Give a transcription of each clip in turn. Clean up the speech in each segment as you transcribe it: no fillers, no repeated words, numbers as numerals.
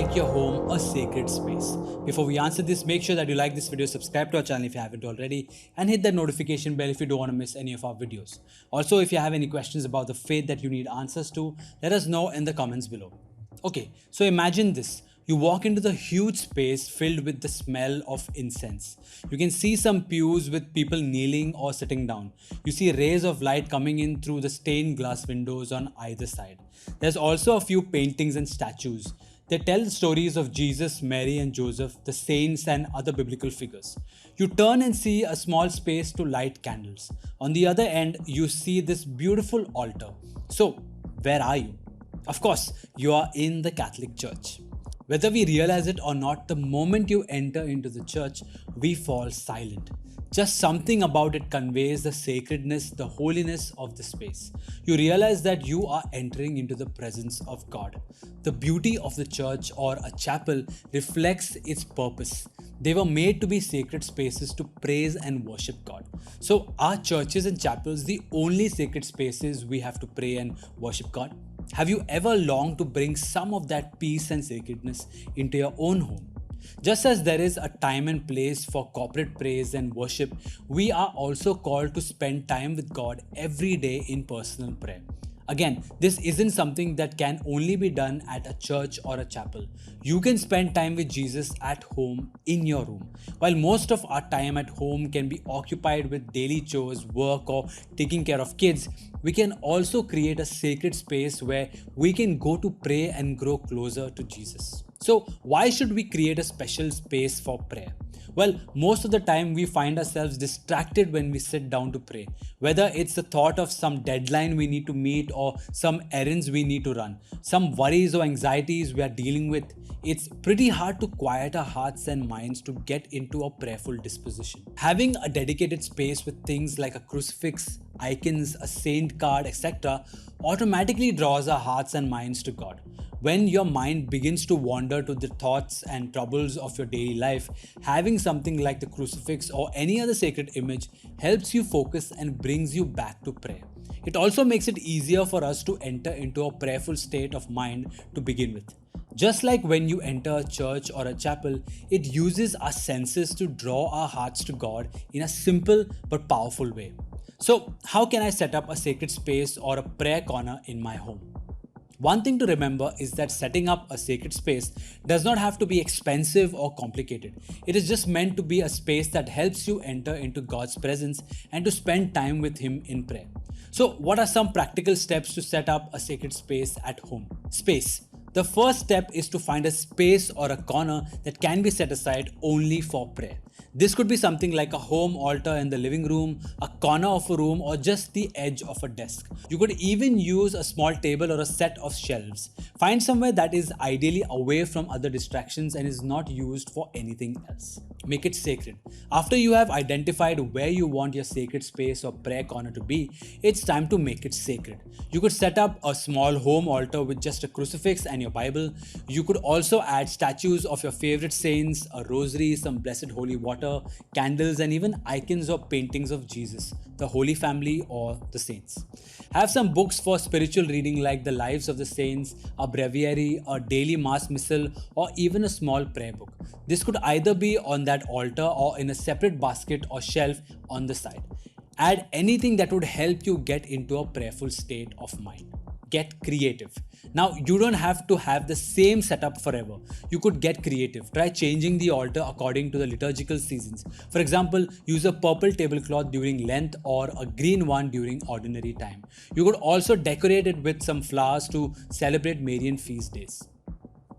make your home a sacred space? Before we answer this, make sure that you like this video, subscribe to our channel if you haven't already, and hit that notification bell if you don't want to miss any of our videos. Also, if you have any questions about the faith that you need answers to, let us know in the comments below. Okay, so imagine this. You walk into the huge space filled with the smell of incense. You can see some pews with people kneeling or sitting down. You see rays of light coming in through the stained glass windows on either side. There's also a few paintings and statues. They tell the stories of Jesus, Mary and Joseph, the saints and other biblical figures. You turn and see a small space to light candles. On the other end, you see this beautiful altar. So, where are you? Of course, you are in the Catholic Church. Whether we realize it or not, the moment you enter into the church, we fall silent. Just something about it conveys the sacredness, the holiness of the space. You realize that you are entering into the presence of God. The beauty of the church or a chapel reflects its purpose. They were made to be sacred spaces to praise and worship God. So, are churches and chapels the only sacred spaces we have to pray and worship God? Have you ever longed to bring some of that peace and sacredness into your own home? Just as there is a time and place for corporate praise and worship, we are also called to spend time with God every day in personal prayer. Again, this isn't something that can only be done at a church or a chapel. You can spend time with Jesus at home in your room. While most of our time at home can be occupied with daily chores, work, or taking care of kids, we can also create a sacred space where we can go to pray and grow closer to Jesus. So, why should we create a special space for prayer? Well, most of the time we find ourselves distracted when we sit down to pray. Whether it's the thought of some deadline we need to meet or some errands we need to run, some worries or anxieties we are dealing with, it's pretty hard to quiet our hearts and minds to get into a prayerful disposition. Having a dedicated space with things like a crucifix, icons, a saint card, etc. automatically draws our hearts and minds to God. When your mind begins to wander to the thoughts and troubles of your daily life, having something like the crucifix or any other sacred image helps you focus and brings you back to prayer. It also makes it easier for us to enter into a prayerful state of mind to begin with. Just like when you enter a church or a chapel, it uses our senses to draw our hearts to God in a simple but powerful way. So, how can I set up a sacred space or a prayer corner in my home? One thing to remember is that setting up a sacred space does not have to be expensive or complicated. It is just meant to be a space that helps you enter into God's presence and to spend time with Him in prayer. So, what are some practical steps to set up a sacred space at home? Space. The first step is to find a space or a corner that can be set aside only for prayer. This could be something like a home altar in the living room, a corner of a room, or just the edge of a desk. You could even use a small table or a set of shelves. Find somewhere that is ideally away from other distractions and is not used for anything else. Make it sacred. After you have identified where you want your sacred space or prayer corner to be, it's time to make it sacred. You could set up a small home altar with just a crucifix and your Bible. You could also add statues of your favorite saints, a rosary, some blessed holy water, candles, and even icons or paintings of Jesus, the Holy Family, or the saints. Have some books for spiritual reading like the Lives of the Saints, a breviary, a daily mass missal, or even a small prayer book. This could either be on that altar or in a separate basket or shelf on the side. Add anything that would help you get into a prayerful state of mind. Get creative. Now, you don't have to have the same setup forever. You could get creative. Try changing the altar according to the liturgical seasons. For example, use a purple tablecloth during Lent or a green one during ordinary time. You could also decorate it with some flowers to celebrate Marian feast days.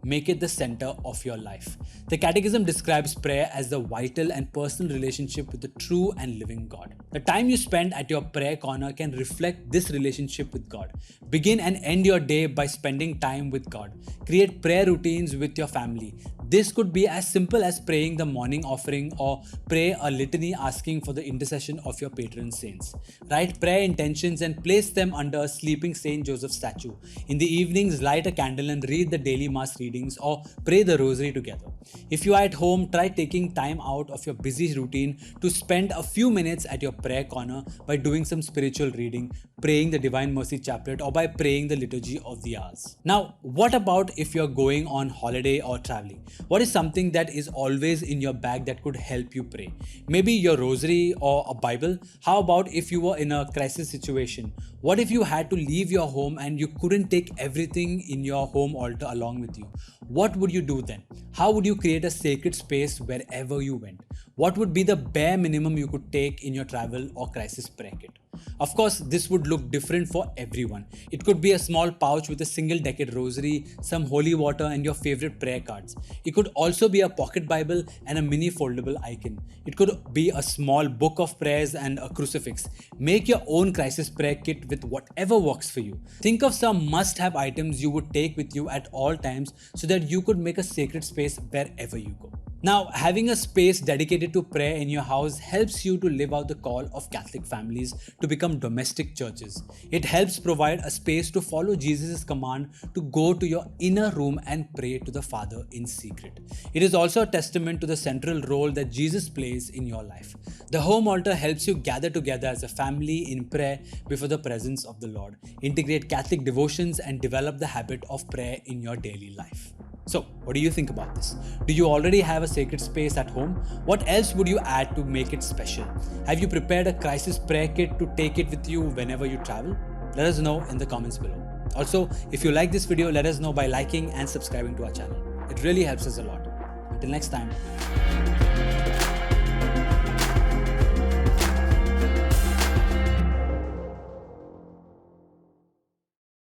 Make it the center of your life. The Catechism describes prayer as the vital and personal relationship with the true and living God. The time you spend at your prayer corner can reflect this relationship with God. Begin and end your day by spending time with God. Create prayer routines with your family. This could be as simple as praying the morning offering or pray a litany asking for the intercession of your patron saints. Write prayer intentions and place them under a sleeping Saint Joseph statue. In the evenings, light a candle and read the daily mass readings or pray the rosary together. If you are at home, try taking time out of your busy routine to spend a few minutes at your prayer corner by doing some spiritual reading, praying the Divine Mercy Chaplet, or by praying the Liturgy of the Hours. Now, what about if you're going on holiday or traveling? What is something that is always in your bag that could help you pray? Maybe your rosary or a Bible? How about if you were in a crisis situation? What if you had to leave your home and you couldn't take everything in your home altar along with you? What would you do then? How would you create a sacred space wherever you went? What would be the bare minimum you could take in your travel or crisis prayer kit? Of course, this would look different for everyone. It could be a small pouch with a single decade rosary, some holy water, and your favorite prayer cards. It could also be a pocket Bible and a mini foldable icon. It could be a small book of prayers and a crucifix. Make your own crisis prayer kit with whatever works for you. Think of some must-have items you would take with you at all times so that you could make a sacred space wherever you go. Now, having a space dedicated to prayer in your house helps you to live out the call of Catholic families to become domestic churches. It helps provide a space to follow Jesus' command to go to your inner room and pray to the Father in secret. It is also a testament to the central role that Jesus plays in your life. The home altar helps you gather together as a family in prayer before the presence of the Lord, integrate Catholic devotions, and develop the habit of prayer in your daily life. So, what do you think about this? Do you already have a sacred space at home? What else would you add to make it special? Have you prepared a crisis prayer kit to take it with you whenever you travel? Let us know in the comments below. Also, if you like this video, let us know by liking and subscribing to our channel. It really helps us a lot. Until next time.